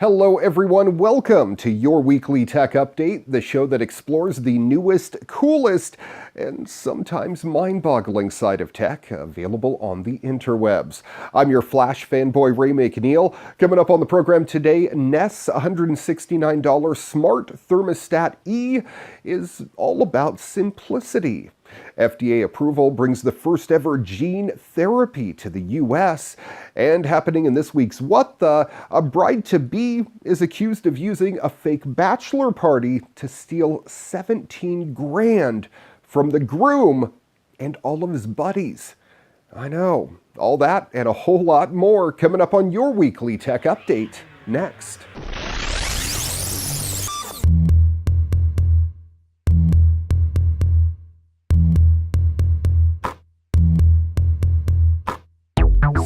Hello everyone, welcome to your weekly tech update, the show that explores the newest, coolest, and sometimes mind-boggling side of tech available on the interwebs. I'm your Flash fanboy Ray McNeal. Coming up on the program today, Nest's $169 smart Thermostat E is all about simplicity. FDA approval brings the first ever gene therapy to the U.S. And happening in this week's What The, a bride-to-be is accused of using a fake bachelor party to steal 17 grand from the groom and all of his buddies. I know, all that and a whole lot more coming up on your weekly tech update next.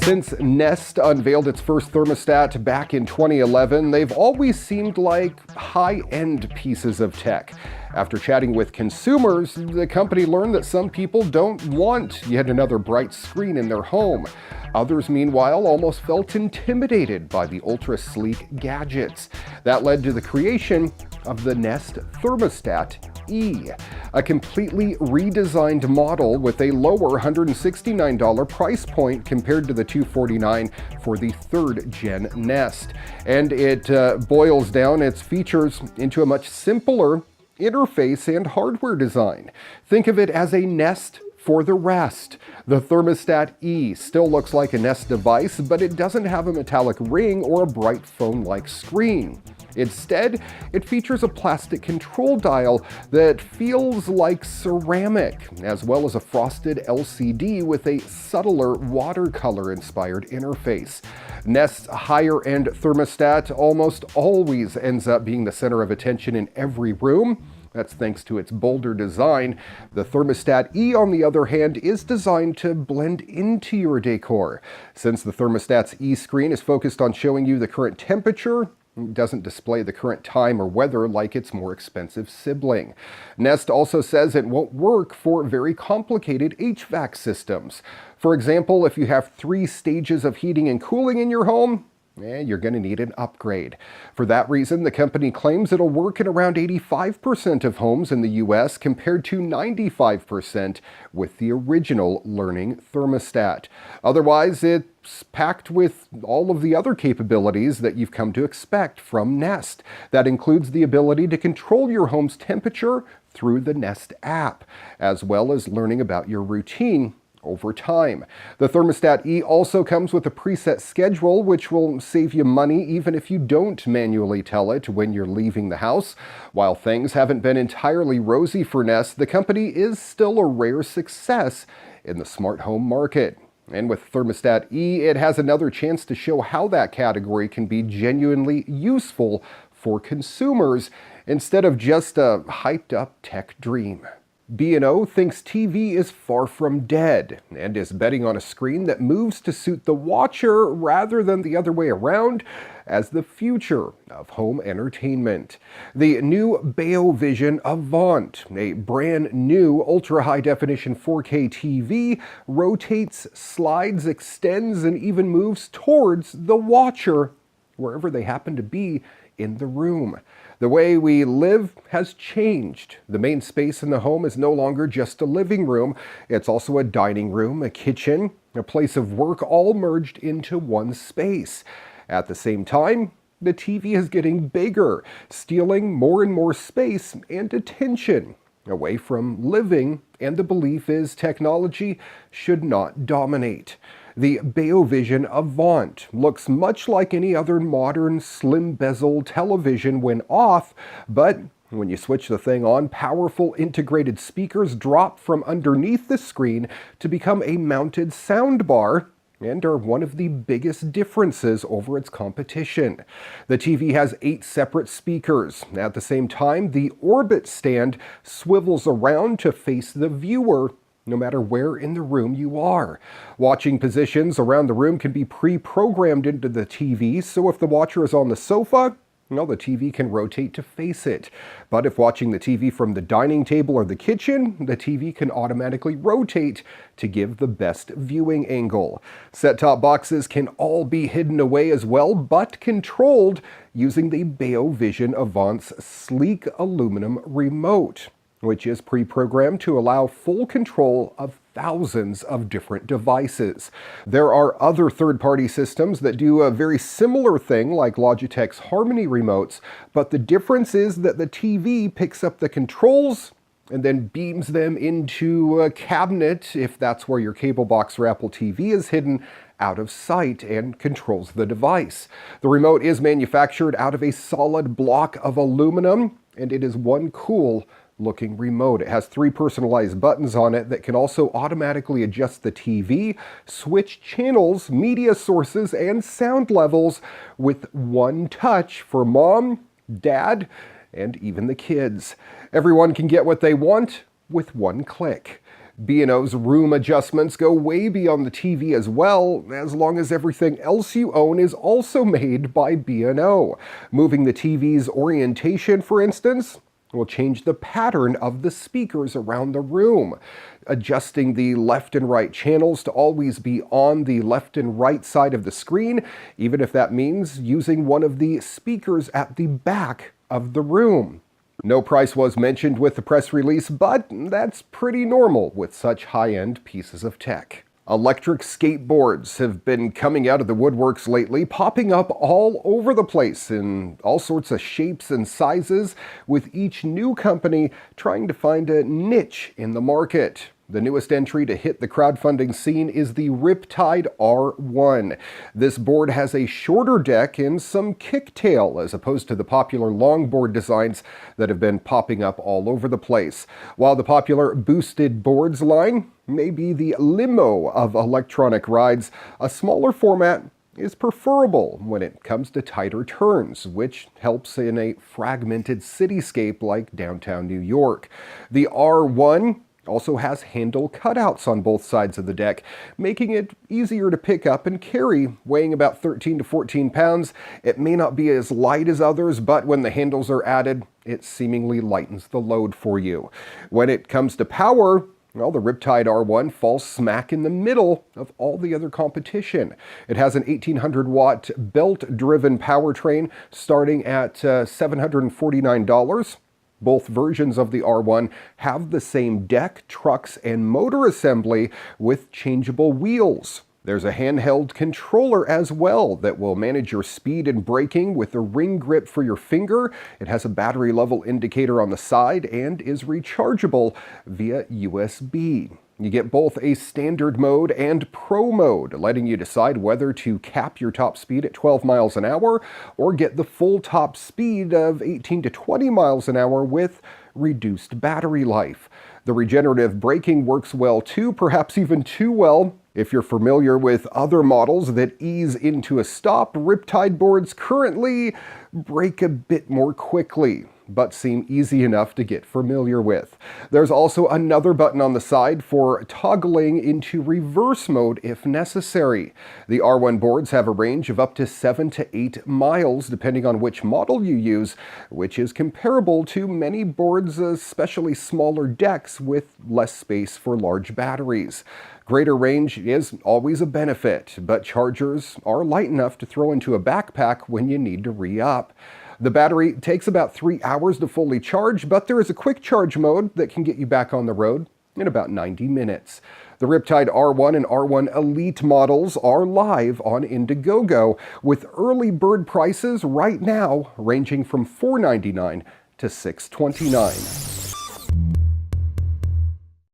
Since Nest unveiled its first thermostat back in 2011, they've always seemed like high-end pieces of tech. After chatting with consumers, the company learned that some people don't want yet another bright screen in their home. Others, meanwhile, almost felt intimidated by the ultra-sleek gadgets. That led to the creation of the Nest Thermostat E, a completely redesigned model with a lower $169 price point compared to the $249 for the third-gen Nest. And it boils down its features into a much simpler interface and hardware design. Think of it as a Nest for the rest. The Thermostat E still looks like a Nest device, but it doesn't have a metallic ring or a bright phone-like screen. Instead, it features a plastic control dial that feels like ceramic, as well as a frosted LCD with a subtler watercolor-inspired interface. Nest's higher-end thermostat almost always ends up being the center of attention in every room. That's thanks to its bolder design. The Thermostat E, on the other hand, is designed to blend into your decor. Since the Thermostat's E screen is focused on showing you the current temperature, it doesn't display the current time or weather like its more expensive sibling. Nest also says it won't work for very complicated HVAC systems. For example, if you have 3 stages of heating and cooling in your home, you're going to need an upgrade. For that reason, the company claims it'll work in around 85% of homes in the US compared to 95% with the original Learning thermostat. Otherwise, it's packed with all of the other capabilities that you've come to expect from Nest. That includes the ability to control your home's temperature through the Nest app, as well as learning about your routine over time. The Thermostat E also comes with a preset schedule, which will save you money even if you don't manually tell it when you're leaving the house. While things haven't been entirely rosy for Nest, the company is still a rare success in the smart home market. And with Thermostat E, it has another chance to show how that category can be genuinely useful for consumers instead of just a hyped-up tech dream. B&O thinks TV is far from dead and is betting on a screen that moves to suit the watcher rather than the other way around as the future of home entertainment. The new Bale Vision Avant, a brand new ultra-high-definition 4K TV, rotates, slides, extends, and even moves towards the watcher wherever they happen to be in the room. The way we live has changed. The main space in the home is no longer just a living room. It's also a dining room, a kitchen, a place of work, all merged into one space. At the same time, the TV is getting bigger, stealing more and more space and attention away from living, and the belief is technology should not dominate. The Bale Vision Avant looks much like any other modern slim bezel television when off, but when you switch the thing on, powerful integrated speakers drop from underneath the screen to become a mounted soundbar and are one of the biggest differences over its competition. The TV has 8 separate speakers. At the same time, the orbit stand swivels around to face the viewer, no matter where in the room you are. Watching positions around the room can be pre-programmed into the TV, so if the watcher is on the sofa, well, the TV can rotate to face it. But if watching the TV from the dining table or the kitchen, the TV can automatically rotate to give the best viewing angle. Set-top boxes can all be hidden away as well, but controlled using the Bale Vision Avant's sleek aluminum remote, which is pre-programmed to allow full control of thousands of different devices. There are other third-party systems that do a very similar thing, like Logitech's Harmony remotes, but the difference is that the TV picks up the controls and then beams them into a cabinet, if that's where your cable box or Apple TV is hidden, out of sight, and controls the device. The remote is manufactured out of a solid block of aluminum, and it is one cool looking remote. It has 3 personalized buttons on it that can also automatically adjust the TV, switch channels, media sources, and sound levels with one touch for mom, dad, and even the kids. Everyone can get what they want with one click. B&O's room adjustments go way beyond the TV as well, as long as everything else you own is also made by B&O. Moving the TV's orientation, for instance, will change the pattern of the speakers around the room. Adjusting the left and right channels to always be on the left and right side of the screen, even if that means using one of the speakers at the back of the room. No price was mentioned with the press release, but that's pretty normal with such high-end pieces of tech. Electric skateboards have been coming out of the woodworks lately, popping up all over the place in all sorts of shapes and sizes, with each new company trying to find a niche in the market. The newest entry to hit the crowdfunding scene is the Riptide R1. This board has a shorter deck and some kicktail as opposed to the popular longboard designs that have been popping up all over the place. While the popular boosted boards line may be the limo of electronic rides, a smaller format is preferable when it comes to tighter turns, which helps in a fragmented cityscape like downtown New York. The R1 also has handle cutouts on both sides of the deck, making it easier to pick up and carry. Weighing about 13 to 14 pounds, it may not be as light as others, but when the handles are added, it seemingly lightens the load for you. When it comes to power, well, the Riptide R1 falls smack in the middle of all the other competition. It has an 1800-watt belt-driven powertrain starting at $749. Both versions of the R1 have the same deck, trucks, and motor assembly with changeable wheels. There's a handheld controller as well that will manage your speed and braking with a ring grip for your finger. It has a battery level indicator on the side and is rechargeable via USB. You get both a standard mode and pro mode, letting you decide whether to cap your top speed at 12 miles an hour or get the full top speed of 18 to 20 miles an hour with reduced battery life. The regenerative braking works well too, perhaps even too well. If you're familiar with other models that ease into a stop, Riptide boards currently brake a bit more quickly, but seem easy enough to get familiar with. There's also another button on the side for toggling into reverse mode if necessary. The R1 boards have a range of up to 7 to 8 miles depending on which model you use, which is comparable to many boards, especially smaller decks with less space for large batteries. Greater range is always a benefit, but chargers are light enough to throw into a backpack when you need to re-up. The battery takes about 3 hours to fully charge, but there is a quick charge mode that can get you back on the road in about 90 minutes. The Riptide R1 and R1 Elite models are live on Indiegogo, with early bird prices right now ranging from $4.99 to $6.29.